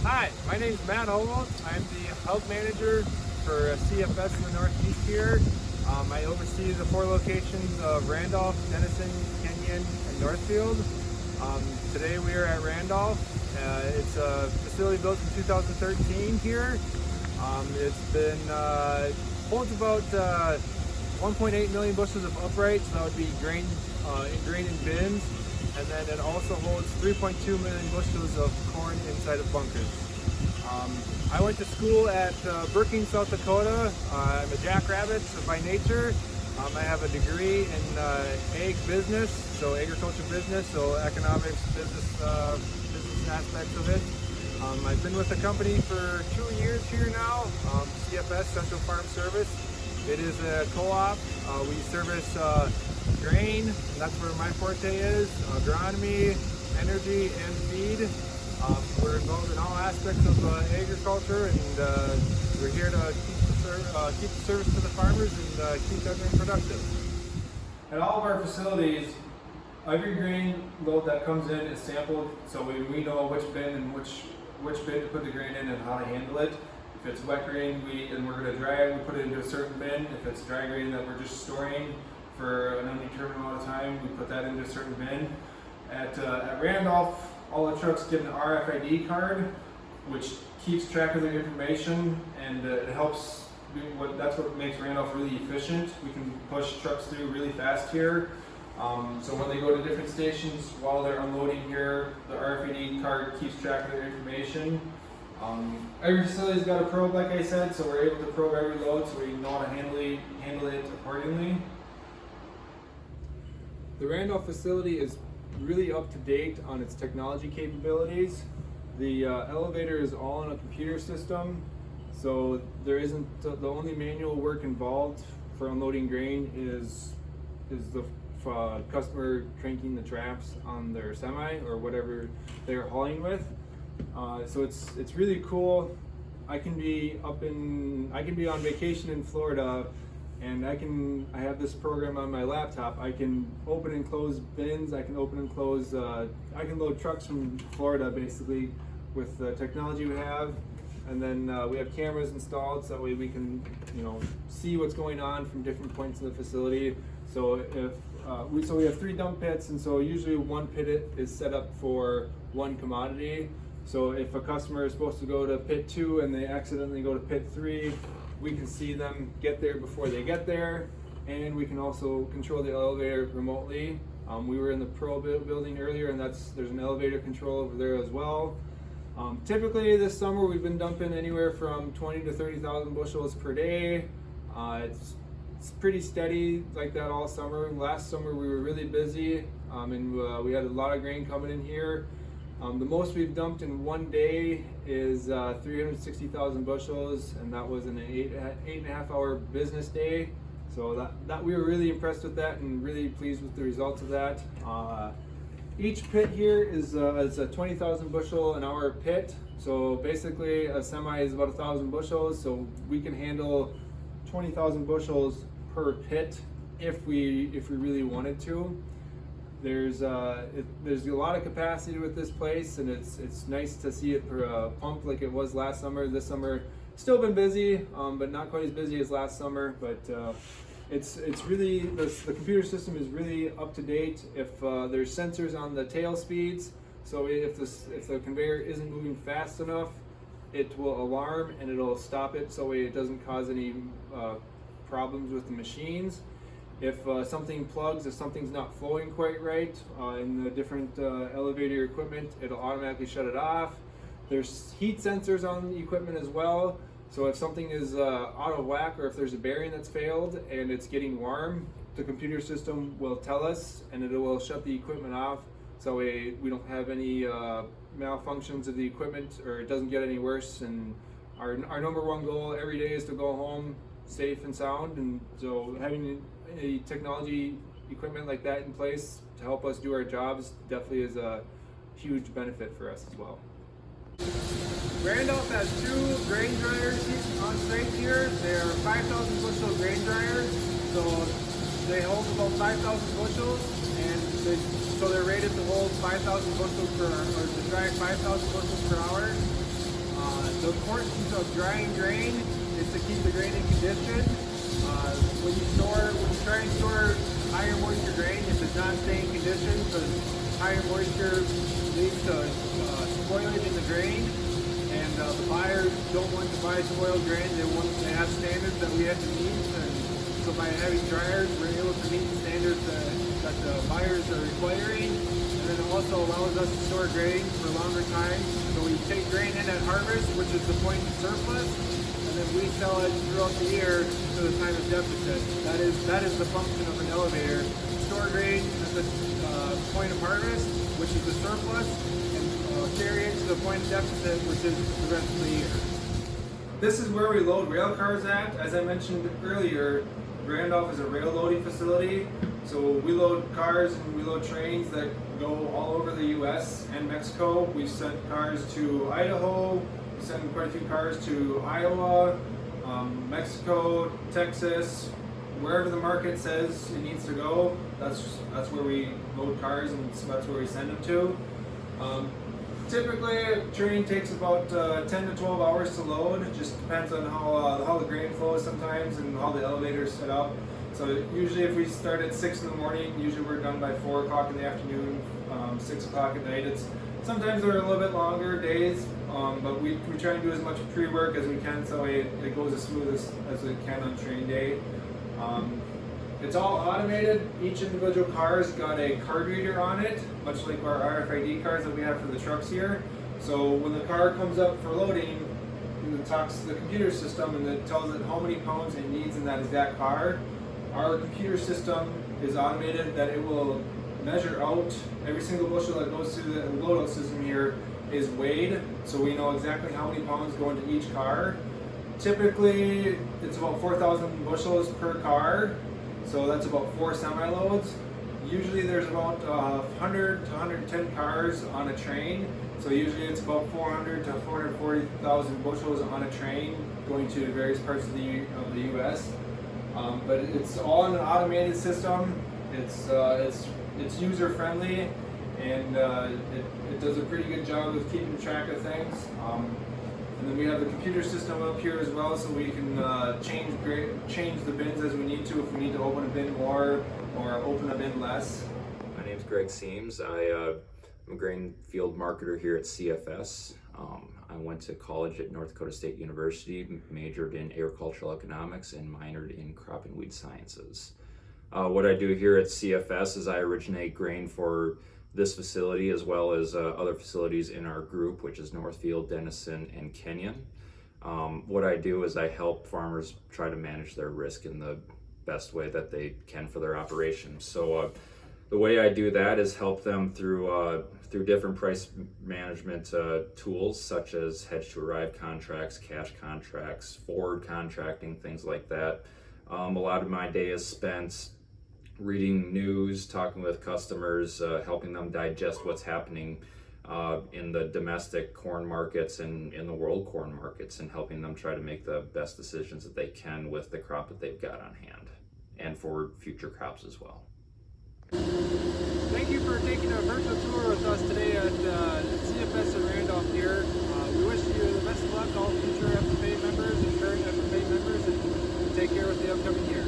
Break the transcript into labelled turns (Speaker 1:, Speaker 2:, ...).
Speaker 1: Hi, my name is Matt Holt. I'm the hub manager for CFS in the Northeast here. I oversee the 4 locations of Randolph, Denison, Kenyon, and Northfield. Today we are at Randolph. It's a facility built in 2013 here. It's been holds about 1.8 million bushels of uprights. That would be grain in bins. And then it also holds 3.2 million bushels of corn inside of bunkers. I went to school at Brookings, South Dakota. I'm a jackrabbit by nature. I have a degree in ag business, so agriculture business, so economics, business aspects of it. I've been with the company for 2 years here now, CFS, Central Farm Service. It is a co-op. We service grain, and that's where my forte is, agronomy, energy, and feed. We're involved in all aspects of agriculture, and we're here to keep the service to the farmers and keep everything productive. At all of our facilities, every grain load that comes in is sampled, so we know which bin and which bin to put the grain in and how to handle it. If it's wet grain and we're going to dry it, we put it into a certain bin. If it's dry grain that we're just storing for an undetermined amount of time, we put that into a certain bin. At Randolph, all the trucks get an RFID card, which keeps track of their information, and it helps. That's what makes Randolph really efficient. We can push trucks through really fast here. So when they go to different stations while they're unloading here, the RFID card keeps track of their information. Every facility's got a probe, like I said, so we're able to probe every load so we know how to handle it accordingly. The Randolph facility is really up to date on its technology capabilities. The elevator is all in a computer system, so there isn't the only manual work involved for unloading grain is the customer cranking the traps on their semi or whatever they're hauling with. So it's really cool. I can be on vacation in Florida, and I have this program on my laptop. I can open and close bins. I can open and close. I can load trucks from Florida basically with the technology we have, and then we have cameras installed so that way we can see what's going on from different points in the facility. So if we have 3 dump pits, and so usually one pit is set up for one commodity. So if a customer is supposed to go to pit 2 and they accidentally go to pit 3, we can see them get there before they get there, and we can also control the elevator remotely. We were in the Pro building earlier, and there's an elevator control over there as well. Typically this summer we've been dumping anywhere from 20 to 30,000 bushels per day. It's pretty steady like that all summer. Last summer we were really busy, and we had a lot of grain coming in here. The most we've dumped in one day is 360,000 bushels, and that was in an 8.5 hour business day. So that we were really impressed with that and really pleased with the results of that. Each pit here is a 20,000 bushel an hour pit. So basically a semi is about 1,000 bushels. So we can handle 20,000 bushels per pit if we really wanted to. There's a lot of capacity with this place, and it's nice to see it pump like it was last summer. This summer still been busy, but not quite as busy as last summer. But it's really the computer system is really up to date. If there's sensors on the tail speeds, so if the conveyor isn't moving fast enough, it will alarm and it'll stop it so it doesn't cause any problems with the machines. If something plugs, if something's not flowing quite right in the different elevator equipment, it'll automatically shut it off. There's heat sensors on the equipment as well. So if something is out of whack, or if there's a bearing that's failed and it's getting warm, the computer system will tell us and it will shut the equipment off. So we don't have any malfunctions of the equipment, or it doesn't get any worse. And our number one goal every day is to go home safe and sound, and so having a technology equipment like that in place to help us do our jobs definitely is a huge benefit for us as well. Randolph has 2 grain dryers on site here. They're 5,000 bushel grain dryers, so they hold about 5,000 bushels, and so they're rated to hold 5,000 bushels per, or to dry 5,000 bushels per hour. The importance of drying grain is to keep the grain in condition. When you try and store higher moisture grain, it does not stay in condition because higher moisture leads to spoilage in the grain, and the buyers don't want to buy spoiled grain. They have standards that we have to meet, and so by having dryers, we're able to meet the standards that the buyers are requiring, and then it also allows us to store grain for longer time. So we take grain in at harvest, which is the point of surplus, and then we sell it throughout the year to the time of deficit. That is the function of an elevator. Store grain at the point of harvest, which is the surplus, and carry it to the point of deficit, which is the rest of the year. This is where we load rail cars at. As I mentioned earlier, Randolph is a rail loading facility, so we load cars and we load trains that go all over the U.S. and Mexico. We've sent cars to Idaho, we send quite a few cars to Iowa, Mexico, Texas, wherever the market says it needs to go. That's where we load cars, and so that's where we send them to. Typically, a train takes about 10 to 12 hours to load. It just depends on how the grain flows sometimes and how the elevator is set up. So usually if we start at 6 in the morning, usually we're done by 4 o'clock in the afternoon, 6 o'clock at night. Sometimes they're a little bit longer days, but we try and do as much pre-work as we can so it goes as smooth as it can on train day. It's all automated. Each individual car's got a card reader on it, much like our RFID cards that we have for the trucks here. So when the car comes up for loading, it talks to the computer system and it tells it how many pounds it needs in that exact car. Our computer system is automated that it will measure out every single bushel that goes through the loadout system here is weighed, so we know exactly how many pounds go into each car. Typically, it's about 4,000 bushels per car. So that's about 4 semi-loads. Usually there's about 100 to 110 cars on a train. So usually it's about 400 to 440,000 bushels on a train going to various parts of the U.S. But it's all in an automated system. It's user friendly, and it does a pretty good job of keeping track of things. And then we have the computer system up here as well, so we can change the bins as we need to, if we need to open a bin more or open a bin less.
Speaker 2: My name is Greg Seams. I'm a grain field marketer here at CFS. I went to college at North Dakota State University, majored in agricultural economics and minored in crop and weed sciences. What I do here at CFS is I originate grain for this facility as well as other facilities in our group, which is Northfield, Denison, and Kenyon. What I do is I help farmers try to manage their risk in the best way that they can for their operations. So the way I do that is help them through different price management tools such as hedge to arrive contracts, cash contracts, forward contracting, things like that. A lot of my day is spent reading news, talking with customers, helping them digest what's happening in the domestic corn markets and in the world corn markets, and helping them try to make the best decisions that they can with the crop that they've got on hand and for future crops as well.
Speaker 1: Thank you for taking a virtual tour with us today at CFS in Randolph here. We wish you the best of luck, all future FFA members and current FFA members, and take care with the upcoming year.